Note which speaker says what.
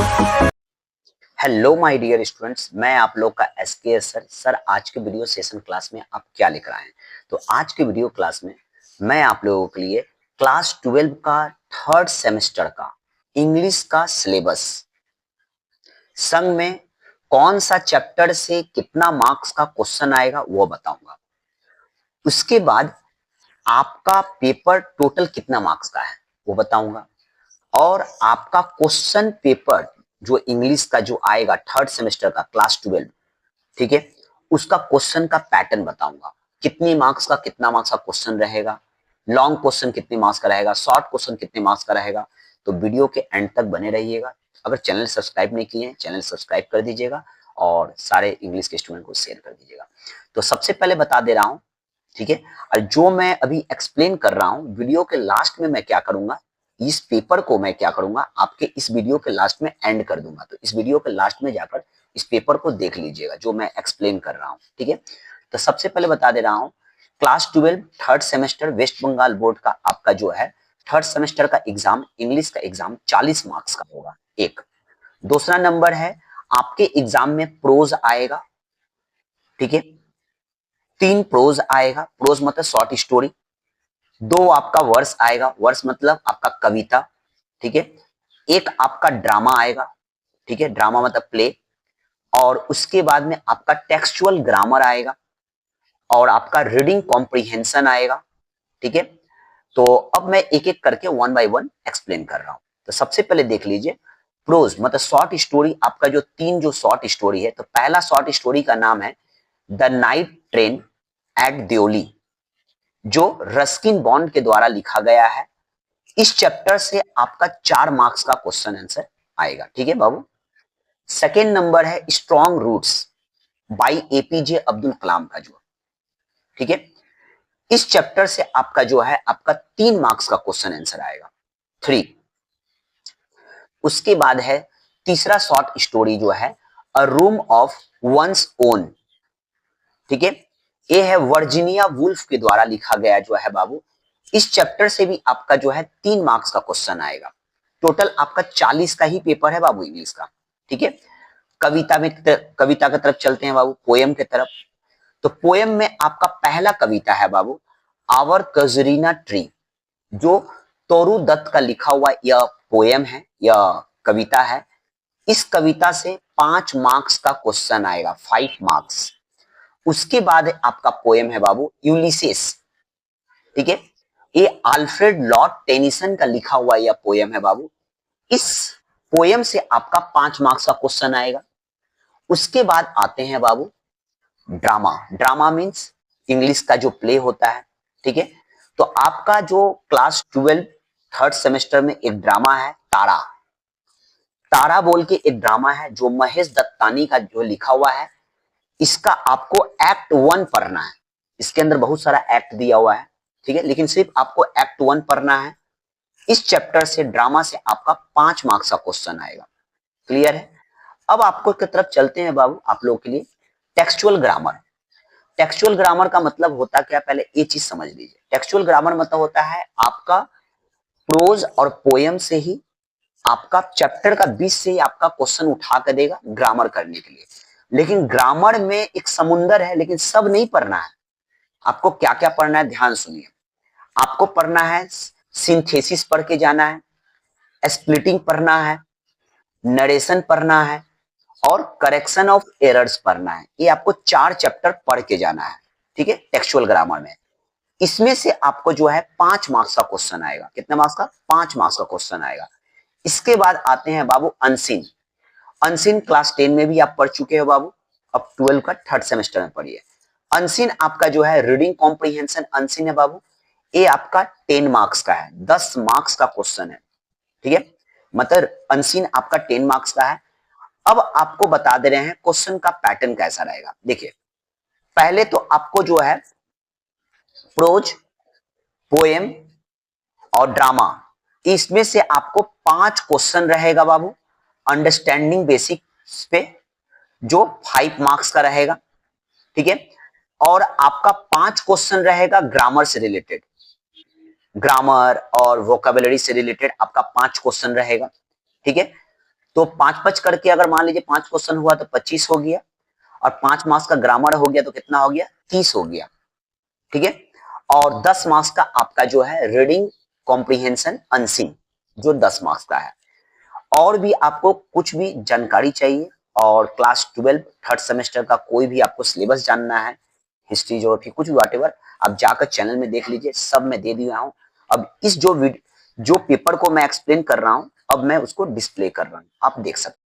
Speaker 1: Hello my dear students, मैं आप लोग का एसके सर आज के वीडियो सेशन क्लास में आप क्या लेकर आए हैं। तो आज के वीडियो क्लास में मैं आप लोगों के लिए क्लास 12 का थर्ड सेमेस्टर का इंग्लिश का सिलेबस संग में कौन सा चैप्टर से कितना मार्क्स का क्वेश्चन आएगा वो बताऊंगा। उसके बाद आपका पेपर टोटल कितना मार्क्स का है वो बताऊंगा, और आपका क्वेश्चन पेपर जो इंग्लिश का जो आएगा थर्ड सेमेस्टर का क्लास 12, ठीक है, उसका क्वेश्चन का पैटर्न बताऊंगा। कितनी मार्क्स का कितना मार्क्स का क्वेश्चन रहेगा, लॉन्ग क्वेश्चन कितने मार्क्स का रहेगा, शॉर्ट क्वेश्चन कितने मार्क्स का रहेगा। तो वीडियो के एंड तक बने रहिएगा। अगर चैनल सब्सक्राइब नहीं किए हैं, चैनल सब्सक्राइब कर दीजिएगा और सारे इंग्लिश के स्टूडेंट को शेयर कर दीजिएगा। तो सबसे पहले बता दे रहा हूं, ठीक है, और जो मैं अभी एक्सप्लेन कर रहा हूं वीडियो के लास्ट में मैं क्या करूंगा, इस पेपर को मैं क्या करूंगा आपके इस वीडियो के लास्ट में एंड कर दूंगा। तो इस वीडियो के लास्ट में जाकर इस पेपर को देख लीजिएगा जो मैं एक्सप्लेन कर रहा हूं, ठीक है। तो सबसे पहले बता दे रहा हूं, class 12 third semester west Bengal board का आपका जो है थर्ड सेमेस्टर का एग्जाम, इंग्लिश का एग्जाम 40 मार्क्स का होगा। एक दूसरा नंबर है, आपके एग्जाम में प्रोज आएगा, ठीक है, 3 प्रोज आएगा। प्रोज मतलब शॉर्ट स्टोरी। 2 आपका वर्स आएगा, वर्स मतलब आपका कविता, ठीक है। एक आपका ड्रामा आएगा, ठीक है, ड्रामा मतलब प्ले। और उसके बाद में आपका टेक्सचुअल ग्रामर आएगा और आपका रीडिंग कॉम्प्रिहेंशन आएगा, ठीक है। तो अब मैं एक एक करके वन बाय वन एक्सप्लेन कर रहा हूं। तो सबसे पहले देख लीजिए, प्रोज मतलब शॉर्ट स्टोरी। आपका जो 3 जो शॉर्ट स्टोरी है, तो पहला शॉर्ट स्टोरी का नाम है the night train eight Deoli, जो रस्किन बॉन्ड के द्वारा लिखा गया है। इस चैप्टर से आपका 4 मार्क्स का क्वेश्चन आंसर आएगा, ठीक है बाबू। सेकेंड नंबर है strong roots by APJ Abdul Kalam का जो, ठीक है, इस चैप्टर से आपका जो है आपका 3 मार्क्स का क्वेश्चन आंसर आएगा, 3। उसके बाद है तीसरा शॉर्ट स्टोरी जो है अ रूम ऑफ वंस ओन, ठीक है, ये है वर्जीनिया वुल्फ के द्वारा लिखा गया जो है बाबू। इस चैप्टर से भी आपका जो है 3 मार्क्स का क्वेश्चन आएगा। टोटल आपका 40 का ही पेपर है बाबू इंग्लिश का, ठीक है। कविता की तरफ चलते हैं बाबू, पोएम की तरफ। तो पोएम में आपका पहला कविता है बाबू आवर कजरीना ट्री, जो तोरू दत्त का लिखा हुआ यह पोएम है, यह कविता है। इस कविता से 5 मार्क्स का क्वेश्चन आएगा, 5 मार्क्स। उसके बाद आपका पोएम है बाबू यूलिसेस, ठीक है, ये अल्फ्रेड लॉर्ड टेनिसन का लिखा हुआ यह पोएम है बाबू। इस पोएम से आपका 5 मार्क्स का क्वेश्चन आएगा। उसके बाद आते हैं बाबू ड्रामा। ड्रामा मीन्स इंग्लिश का जो प्ले होता है, ठीक है। तो आपका जो क्लास 12 थर्ड सेमेस्टर में एक ड्रामा है तारा। तारा बोल के एक ड्रामा है जो महेश दत्तानी का जो लिखा हुआ है। इसका आपको एक्ट 1 पढ़ना है। इसके अंदर बहुत सारा एक्ट दिया हुआ है, ठीक है, लेकिन सिर्फ आपको एक्ट 1 पढ़ना है। इस चैप्टर से ड्रामा से आपका 5 मार्क्स का क्वेश्चन आएगा। क्लियर है। अब आपको की तरफ चलते हैं बाबू, आप लोगों के लिए टेक्सचुअल ग्रामर। टेक्सचुअल ग्रामर का मतलब होता क्या, पहले ये चीज समझ लीजिए। टेक्सचुअल ग्रामर मतलब होता है आपका प्रोज और पोएम से ही आपका चैप्टर का बीच से ही आपका क्वेश्चन उठा कर देगा ग्रामर करने के लिए। लेकिन ग्रामर में एक समुंदर है, लेकिन सब नहीं पढ़ना है। आपको क्या क्या पढ़ना है ध्यान सुनिए। आपको पढ़ना है सिंथेसिस पढ़ के जाना है, स्प्लिटिंग पढ़ना है, नरेशन पढ़ना है और करेक्शन ऑफ एरर्स पढ़ना है। ये आपको 4 चैप्टर पढ़ के जाना है, ठीक है, टेक्सचुअल ग्रामर में। इसमें से आपको जो है 5 मार्क्स का क्वेश्चन आएगा। कितने मार्क्स का? 5 मार्क्स का क्वेश्चन आएगा। इसके बाद आते हैं बाबू अनसीन। अनसीन क्लास 10 में भी आप पढ़ चुके हो बाबू, अब 12 का थर्ड सेमेस्टर में पढ़िए। अनसीन आपका जो है रीडिंग कॉम्प्रिहेंशन अनसीन है बाबू। ये आपका 10 मार्क्स का है, 10 मार्क्स का क्वेश्चन है, ठीक है। मतलब अनसीन आपका 10 मार्क्स का है। अब आपको बता दे रहे हैं क्वेश्चन का पैटर्न कैसा रहेगा। देखिए, पहले तो आपको जो है प्रोज, पोएम और ड्रामा, इसमें से आपको 5 क्वेश्चन रहेगा बाबू अंडरस्टैंडिंग बेसिक्स पे, जो 5 मार्क्स का रहेगा, ठीक है। और आपका 5 क्वेश्चन रहेगा ग्रामर से रिलेटेड, ग्रामर और वोकेबुलरी से रिलेटेड आपका 5 क्वेश्चन रहेगा, ठीक है। तो 5-5 करके अगर मान लीजिए 5 क्वेश्चन हुआ तो 25 हो गया, और 5 मार्क्स का ग्रामर हो गया तो कितना हो गया, 30 हो गया। ठीक है, और 10 मार्क्स का आपका जो है रीडिंग कॉम्प्रिहेंशन अनसिन, जो 10 मार्क्स का है। और भी आपको कुछ भी जानकारी चाहिए और क्लास 12 थर्ड सेमेस्टर का कोई भी आपको सिलेबस जानना है, हिस्ट्री, ज्योग्राफी, कुछ भी व्हाटएवर, आप जाकर चैनल में देख लीजिए, सब मैं दे दिया हूं। अब इस जो पेपर को मैं एक्सप्लेन कर रहा हूं, अब मैं उसको डिस्प्ले कर रहा हूं, आप देख सकते हैं।